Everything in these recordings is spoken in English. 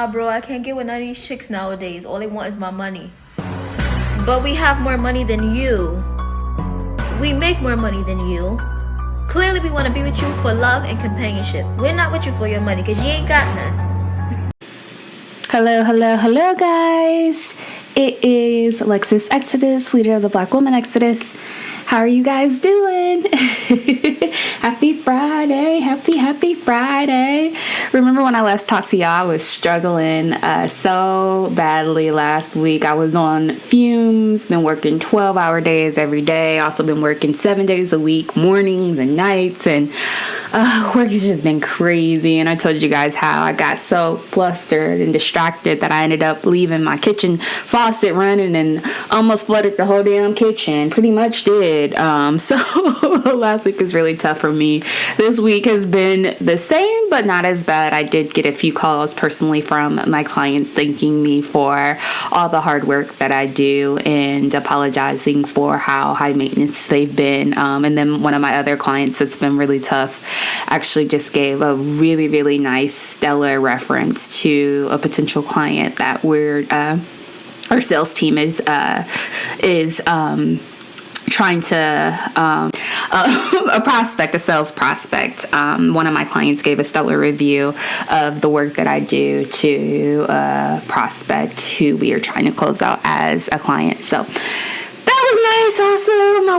nah, bro, I can't get with none of these chicks nowadays. All they want is my money. But we have more money than you. We make more money than you. Clearly, we want to be with you for love and companionship. We're not with you for your money because you ain't got none. Hello, guys. It is Alexis Exodus, leader of the Black Woman Exodus. How are you guys doing? Happy Friday. Happy Friday. Remember when I last talked to y'all, I was struggling so badly last week. I was on fumes, been working 12-hour days every day. Also been working 7 days a week, mornings and nights, and work has just been crazy. And I told you guys how I got so flustered and distracted that I ended up leaving my kitchen faucet running and almost flooded the whole damn kitchen. Pretty much did. So last week was really tough for me. This week has been the same, but not as bad. I did get a few calls personally from my clients thanking me for all the hard work that I do and apologizing for how high maintenance they've been. And then one of my other clients that's been really tough actually just gave a really, really nice, stellar reference to a potential client that our sales team is trying to a sales prospect. One of my clients gave a stellar review of the work that I do to a prospect who we are trying to close out as a client. So that was nice. Also, my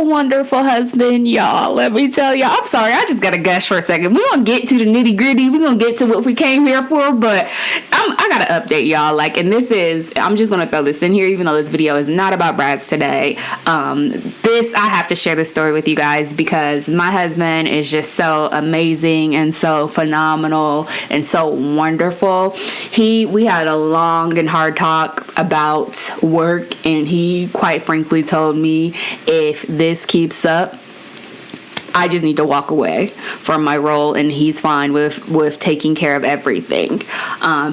wonderful husband, y'all. Let me tell y'all. I'm sorry, I just gotta gush for a second. We're gonna get to the nitty gritty. We're gonna get to what we came here for, but I gotta update y'all. I'm just gonna throw this in here, even though this video is not about brides today. I have to share this story with you guys because my husband is just so amazing and so phenomenal and so wonderful. We had a long and hard talk about work, and he quite frankly told me, if this keeps up, I just need to walk away from my role, and he's fine with taking care of everything.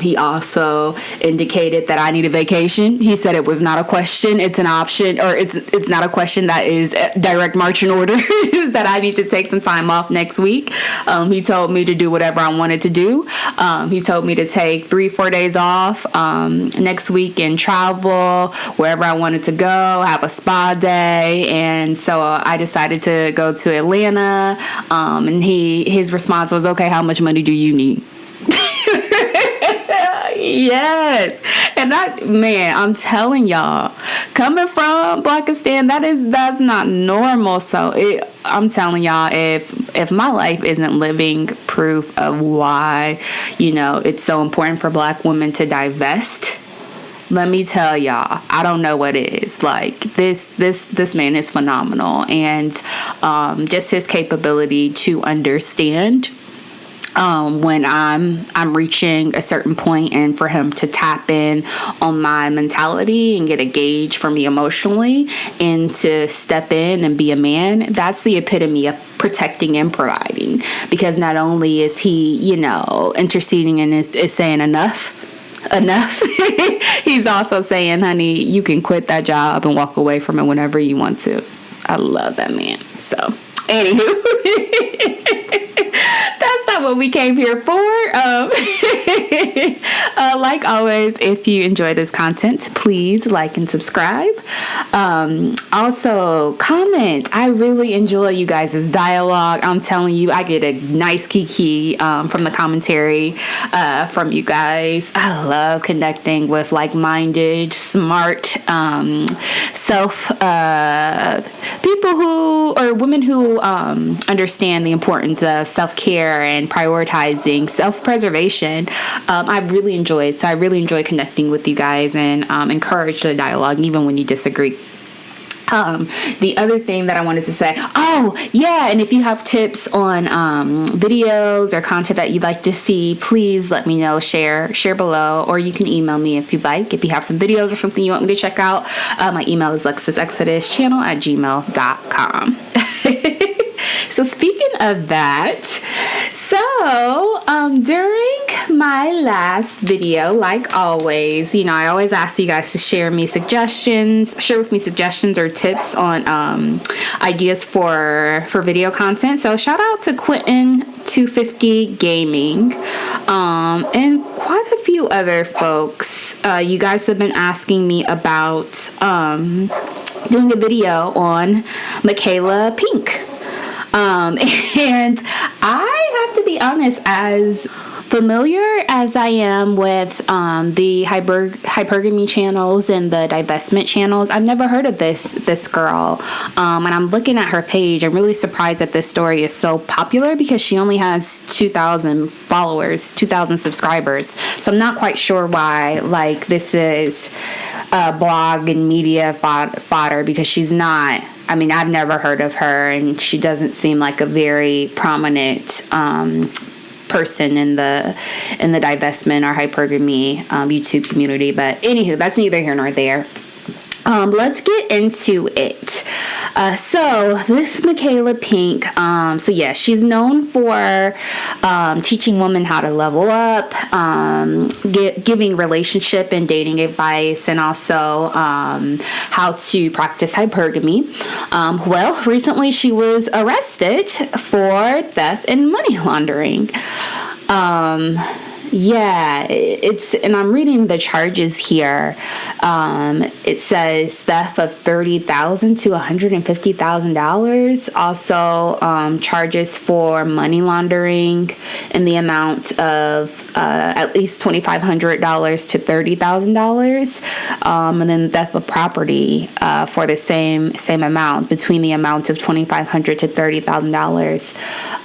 He also indicated that I need a vacation. He said it was not a question, it's an option, or it's not a question that is direct marching order, that I need to take some time off next week. He told me to do whatever I wanted to do. He told me to take 3-4 days off next week and travel wherever I wanted to go, have a spa day. And so I decided to go to Atlanta. And his response was, okay, how much money do you need? Yes. And I'm telling y'all, coming from Blackistan, that's not normal. So I'm telling y'all, if my life isn't living proof of why, it's so important for Black women to divest, let me tell y'all, I don't know what it is. Like, this man is phenomenal, and just his capability to understand when I'm reaching a certain point, and for him to tap in on my mentality and get a gauge for me emotionally and to step in and be a man, that's the epitome of protecting and providing. Because not only is he, interceding and is saying enough, he's also saying, honey, you can quit that job and walk away from it whenever you want to. I love that man. So anywho, that's not what we came here for. Like always, if you enjoy this content, please like and subscribe. Also, comment. I really enjoy you guys' dialogue. I'm telling you, I get a nice kiki from the commentary from you guys. I love connecting with like-minded, smart, women who understand the importance of self-care and prioritizing self-preservation. I really enjoy it. So I really enjoy connecting with you guys and encourage the dialogue even when you disagree. The other thing that I wanted to say, and if you have tips on videos or content that you'd like to see, please let me know. Share below, or you can email me if you'd like. If you have some videos or something you want me to check out, my email is lexisexoduschannel@gmail.com. So speaking of that, during my last video, like always, I always ask you guys to share with me suggestions or tips on ideas for video content. So shout out to Quentin250 Gaming and quite a few other folks. You guys have been asking me about doing a video on Michaela Pink. And I have to be honest, as familiar as I am with the hypergamy channels and the divestment channels, I've never heard of this girl. And I'm looking at her page. I'm really surprised that this story is so popular because she only has 2,000 followers, 2,000 subscribers. So I'm not quite sure why this is blog and media fodder, because she's not. I mean, I've never heard of her, and she doesn't seem like a very prominent person in the divestment or hypergamy YouTube community. But anywho, that's neither here nor there. Let's get into it. So this Michaela Pink, she's known for teaching women how to level up, giving relationship and dating advice, and also how to practice hypergamy. Recently she was arrested for theft and money laundering. And I'm reading the charges here. It says theft of $30,000 to $150,000. Also, charges for money laundering in the amount of at least $2,500 to $30,000. And then theft of property for the same amount, between the amount of $2,500 to $30,000.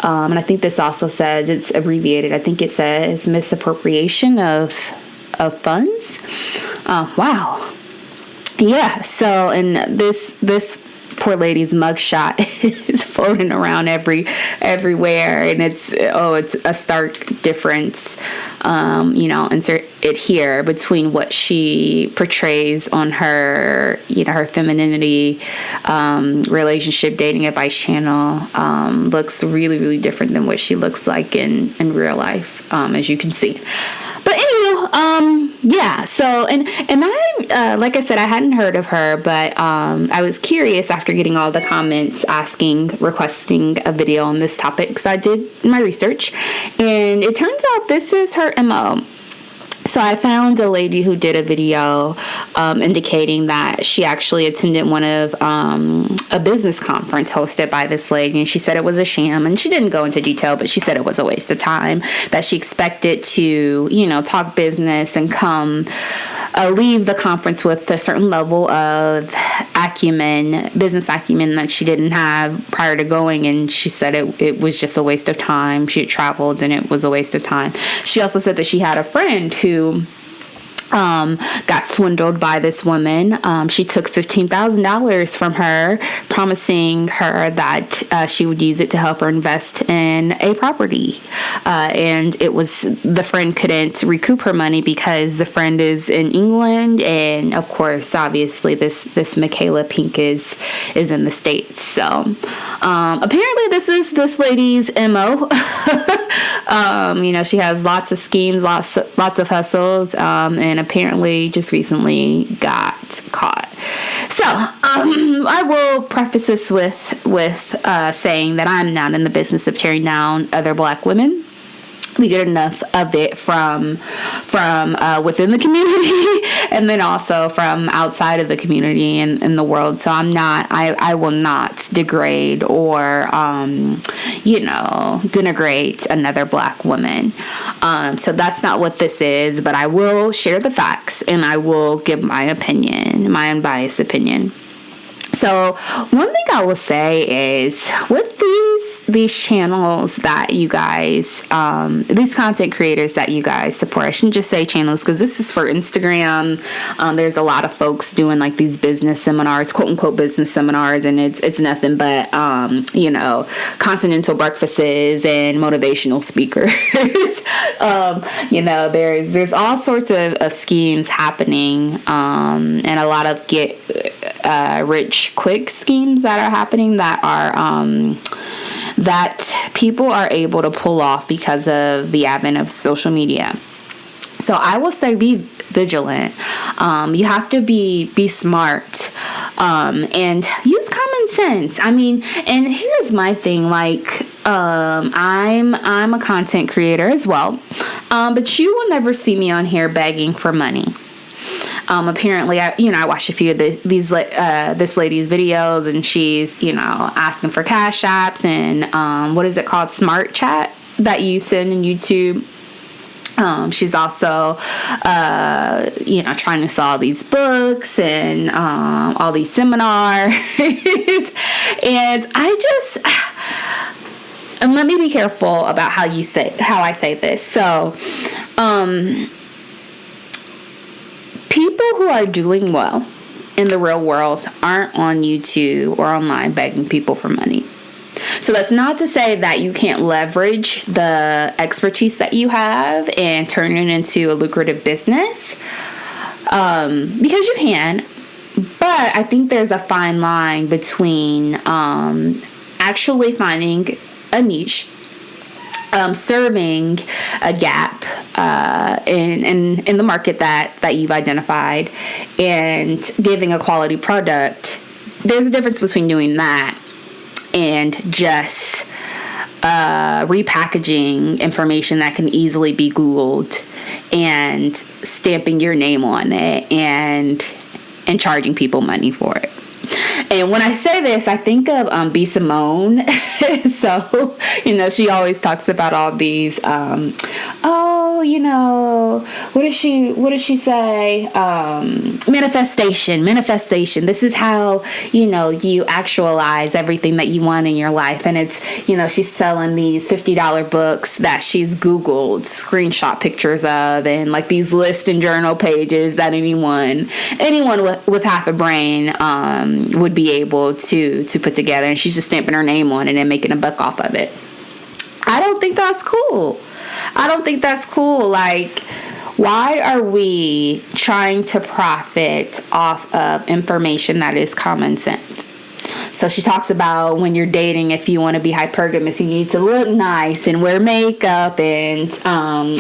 And I think this also says, it's abbreviated, I think it says misappropriation of funds. Wow. Yeah. So, and this poor lady's mugshot is floating around everywhere, and it's a stark difference. Insert it here between what she portrays on her, her femininity, relationship dating advice channel, looks really, really different than what she looks like in real life, as you can see. But anyway, so, and I, like I said, I hadn't heard of her, but I was curious after getting all the comments requesting a video on this topic. So I did my research, and it turns out this is her MO. So I found a lady who did a video indicating that she actually attended one of a business conference hosted by this lady, and she said it was a sham, and she didn't go into detail, but she said it was a waste of time, that she expected to, talk business and leave the conference with a certain level of business acumen that she didn't have prior to going, and she said it was just a waste of time. She had traveled, and it was a waste of time. She also said that she had a friend who got swindled by this woman. She took $15,000 from her, promising her that she would use it to help her invest in a property. And the friend couldn't recoup her money because the friend is in England, and of course, obviously, this Michaela Pink is in the States. So apparently, this is this lady's MO. She has lots of schemes, lots of hustles, and apparently just recently got caught. So I will preface this with saying that I'm not in the business of tearing down other Black women. We get enough of it from within the community, and then also from outside of the community and in the world. So I will not degrade or denigrate another Black woman. So that's not what this is, but I will share the facts, and I will give my opinion, my unbiased opinion. So one thing I will say is, with these channels that you guys, these content creators that you guys support, I shouldn't just say channels, because this is for Instagram. There's a lot of folks doing like these business seminars, quote unquote business seminars, and it's nothing but continental breakfasts and motivational speakers. There's all sorts of schemes happening, and a lot of get rich quick schemes that are happening that are that people are able to pull off because of the advent of social media. So I will say be vigilant. You have to be smart and use common sense. I mean, and here's my thing, like I'm a content creator as well, but you will never see me on here begging for money. Apparently, I watched a few of this lady's videos, and she's, asking for cash apps and what is it called, smart chat that you send in YouTube. She's also, trying to sell these books and all these seminars, and and let me be careful about how I say this. So, people who are doing well in the real world aren't on YouTube or online begging people for money. So that's not to say that you can't leverage the expertise that you have and turn it into a lucrative business, because you can. But I think there's a fine line between actually finding a niche, serving a gap in the market that you've identified, and giving a quality product. There's a difference between doing that and just repackaging information that can easily be Googled and stamping your name on it and charging people money for it. And when I say this, I think of B. Simone. So, she always talks about all these, what does she say? Manifestation. This is how, you actualize everything that you want in your life. And it's, she's selling these $50 books that she's Googled screenshot pictures of, and like these list and journal pages that anyone with half a brain, would be able to put together. And she's just stamping her name on it and making a buck off of it. I don't think that's cool. Like, why are we trying to profit off of information that is common sense? So she talks about when you're dating, if you want to be hypergamous, you need to look nice and wear makeup and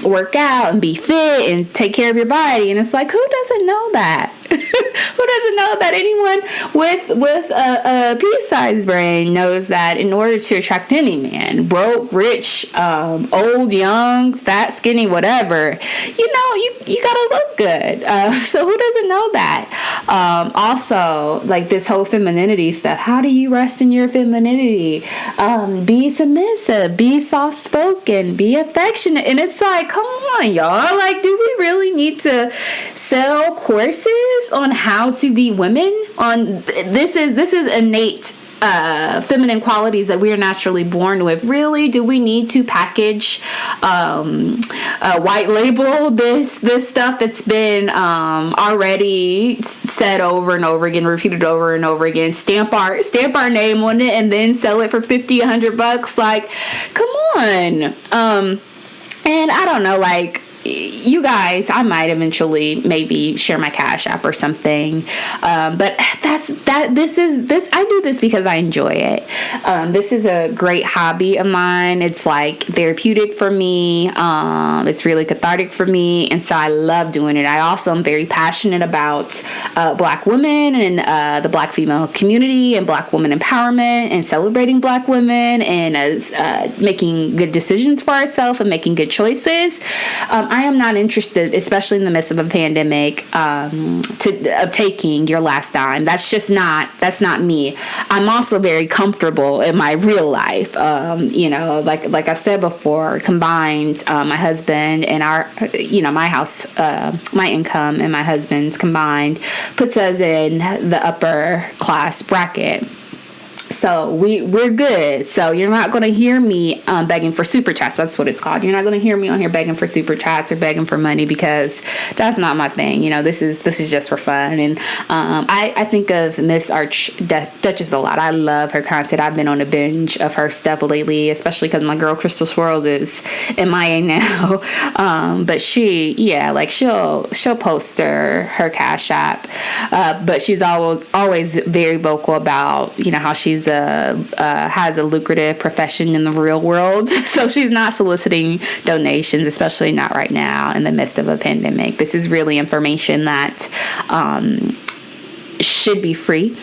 work out and be fit and take care of your body. And it's like, who doesn't know that? Who doesn't know that? Anyone with a pea-sized brain knows that in order to attract any man, broke, rich, old, young, fat, skinny, whatever, you gotta look good. So who doesn't know that? Also, like this whole femininity stuff. How do you rest in your femininity? Be submissive, be soft-spoken, be affectionate. And it's like, come on, y'all. Like, do we really need to sell courses on how to be women? This is innate feminine qualities that we are naturally born with. Really, do we need to package white label this stuff that's been already said over and over again, repeated over and over again, stamp our name on it, and then sell it for $50, $100? Like, come on. And I don't know, like, you guys, I might eventually maybe share my Cash App or something. But I do this because I enjoy it. This is a great hobby of mine. It's like therapeutic for me. It's really cathartic for me. And so I love doing it. I also am very passionate about Black women and the Black female community and Black woman empowerment and celebrating Black women and making good decisions for ourselves and making good choices. I am not interested, especially in the midst of a pandemic, of taking your last dime. That's not me. I'm also very comfortable in my real life. Like I've said before, combined, my husband and our, my house, my income and my husband's combined puts us in the upper class bracket. So we're good. So you're not going to hear me begging for super chats. That's what it's called. You're not going to hear me on here begging for super chats or begging for money, because that's not my thing. This is just for fun. And I think of Miss Duchess a lot. I love her content. I've been on a binge of her stuff lately, especially because my girl Crystal Swirls is MIA now. But she'll post her Cash App. But she's always very vocal about how she's has a lucrative profession in the real world. So she's not soliciting donations, especially not right now in the midst of a pandemic. This is really information that should be free,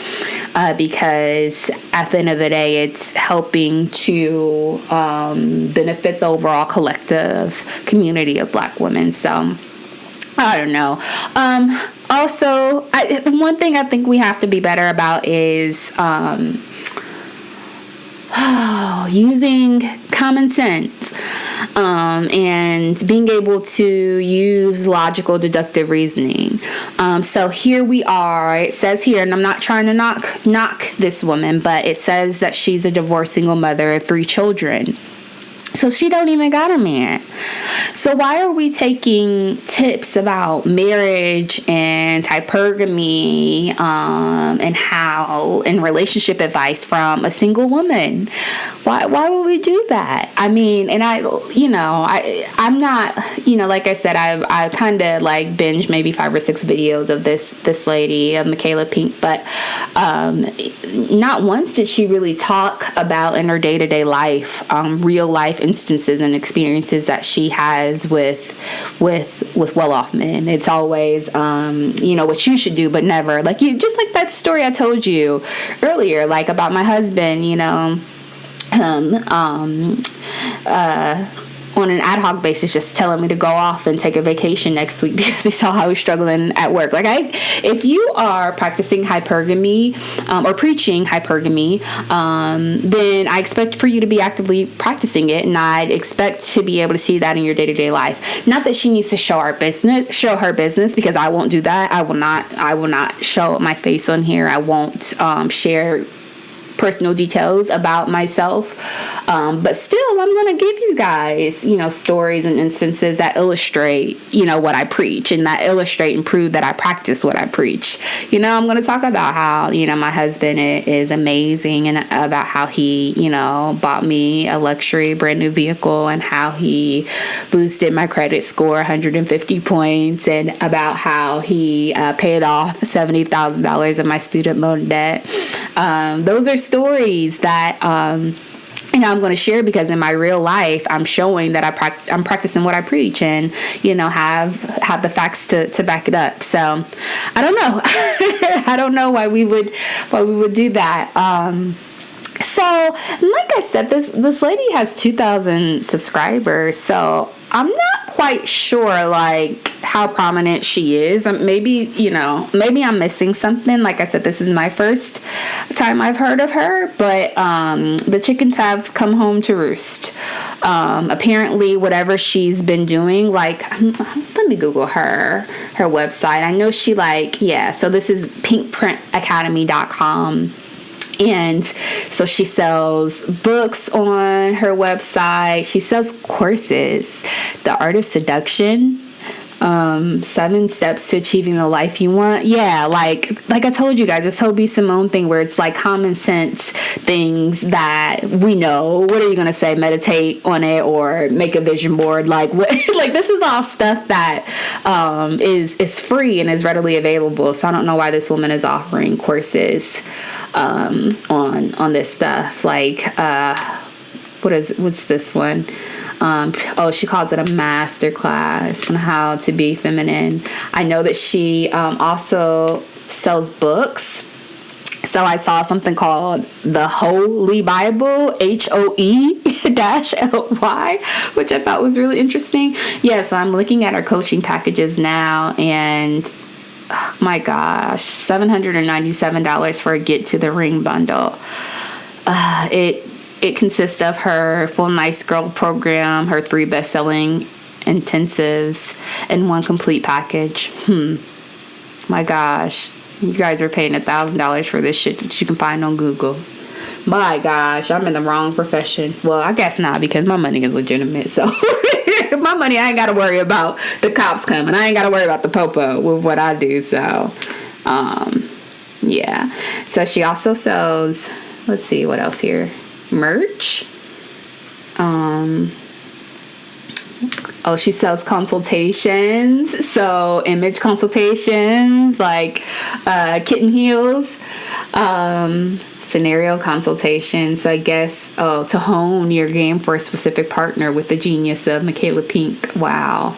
because at the end of the day, it's helping to benefit the overall collective community of Black women. So I don't know. Also, one thing I think we have to be better about is using common sense, and being able to use logical deductive reasoning. So here we are. It says here, and I'm not trying to knock this woman, but it says that she's a divorced single mother of 3 children. So she don't even got a man. So why are we taking tips about marriage and hypergamy, and relationship advice from a single woman? Why would we do that? I mean, and I'm not, like I said, I kind of like binged maybe 5 or 6 videos of this lady, Michaela Pink, but not once did she really talk about in her day-to-day life, real life instances and experiences that she has with well-off men. It's always what you should do, but never like you. Just like that story I told you earlier, like about my husband. On an ad hoc basis, just telling me to go off and take a vacation next week because he saw how he's struggling at work. Like, if you are practicing hypergamy or preaching hypergamy, then I expect for you to be actively practicing it, and I'd expect to be able to see that in your day-to-day life. Not that she needs to show her business, because I won't do that. I will not show my face on here. I won't share personal details about myself, but still I'm going to give you guys stories and instances that illustrate what I preach, and that illustrate and prove that I practice what I preach. I'm going to talk about how my husband is amazing, and about how he bought me a luxury brand new vehicle, and how he boosted my credit score 150 points, and about how he paid off $70,000 of my student loan debt. Those are stories that I'm going to share, because in my real life I'm showing that I'm practicing what I preach, and have the facts to back it up. So I don't know. I don't know why we would do that. So like I said, this lady has 2,000 subscribers, so I'm not quite sure like how prominent she is. Maybe I'm missing something. Like I said, this is my first time I've heard of her, but the chickens have come home to roost. Apparently whatever she's been doing, like, let me Google her website. I know she so this is pinkprintacademy.com. And so she sells books on her website. She sells courses, The Art of Seduction, 7 Steps to Achieving the Life You Want. Yeah, like I told you guys, this whole B. Simone thing where it's like common sense things that we know. What are you going to say? Meditate on it or make a vision board? Like what? Like this is all stuff that is free and is readily available. So I don't know why this woman is offering courses on this stuff. Like what's this one? She calls it a master class on how to be feminine. I know that she also sells books. So I saw something called the Holy Bible, HOE-LY, which I thought was really interesting. Yeah, so I'm looking at her coaching packages now, and oh my gosh, $797 for a Get to the Ring bundle. It consists of her full Nice Girl program, her 3 best-selling intensives, and 1 complete package. My gosh, you guys are paying $1,000 for this shit that you can find on Google. My gosh, I'm in the wrong profession. Well, I guess not, because my money is legitimate, so my money, I ain't got to worry about the cops coming. I ain't got to worry about the popo with what I do, so, yeah. So she also sells, let's see, what else here? Merch. She sells consultations, so image consultations, like kitten heels. scenario consultations, I guess, to hone your game for a specific partner with the genius of Michaela Pink. Wow.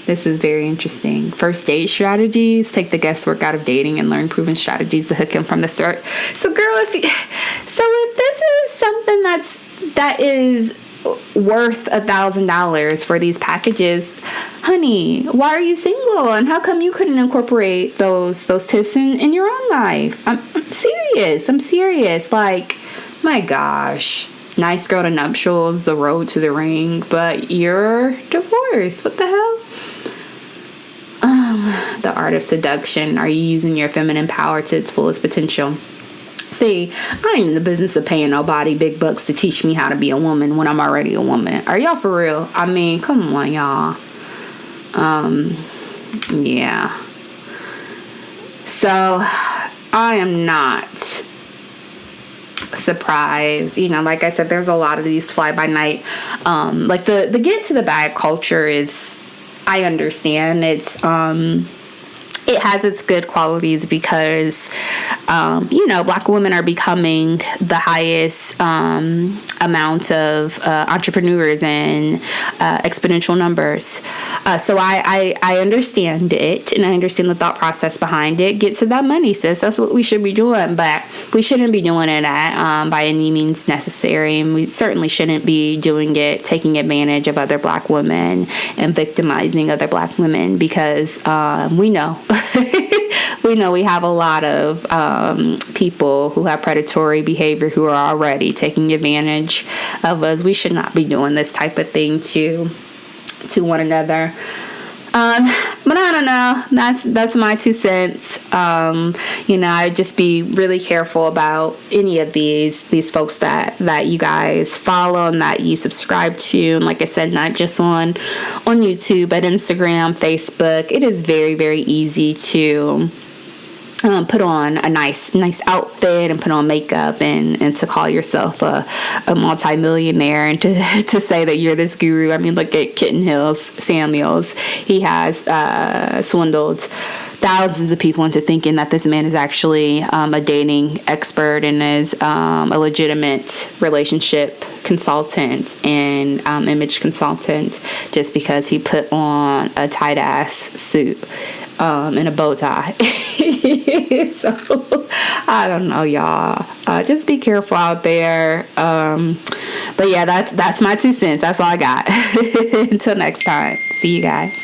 This is very interesting. First date strategies. Take the guesswork out of dating and learn proven strategies to hook him from the start. So, girl, if this is something that is worth $1,000 for these packages, honey, why are you single? And how come you couldn't incorporate those tips in your own life? I'm serious. Like, my gosh. Nice girl to nuptials, the road to the ring, but you're divorced. What the hell? The art of seduction. Are you using your feminine power to its fullest potential? See, I ain't in the business of paying nobody big bucks to teach me how to be a woman when I'm already a woman. Are y'all for real? I mean, come on, y'all. Yeah. So, I am not surprised. You know, like I said, there's a lot of these fly-by-night, like the get to the bag culture is, I understand. It has its good qualities because, Black women are becoming the highest amount of entrepreneurs in exponential numbers. So I understand it, and I understand the thought process behind it. Get to that money, sis. That's what we should be doing, but we shouldn't be doing it by any means necessary, and we certainly shouldn't be doing it taking advantage of other Black women and victimizing other Black women, because we know we have a lot of people who have predatory behavior who are already taking advantage of us. We should not be doing this type of thing to one another. But I don't know. That's my 2 cents. I'd just be really careful about any of these folks that you guys follow and that you subscribe to. And like I said, not just on YouTube, but Instagram, Facebook. It is very, very easy to put on a nice outfit and put on makeup and to call yourself a multi-millionaire and to say that you're this guru. I mean, look at Kitten Samuels. He has swindled thousands of people into thinking that this man is actually a dating expert and is a legitimate relationship consultant and image consultant, just because he put on a tight ass suit and a bow tie. So I don't know, y'all. Just be careful out there. But yeah, that's my 2 cents. That's all I got. Until next time. See you guys.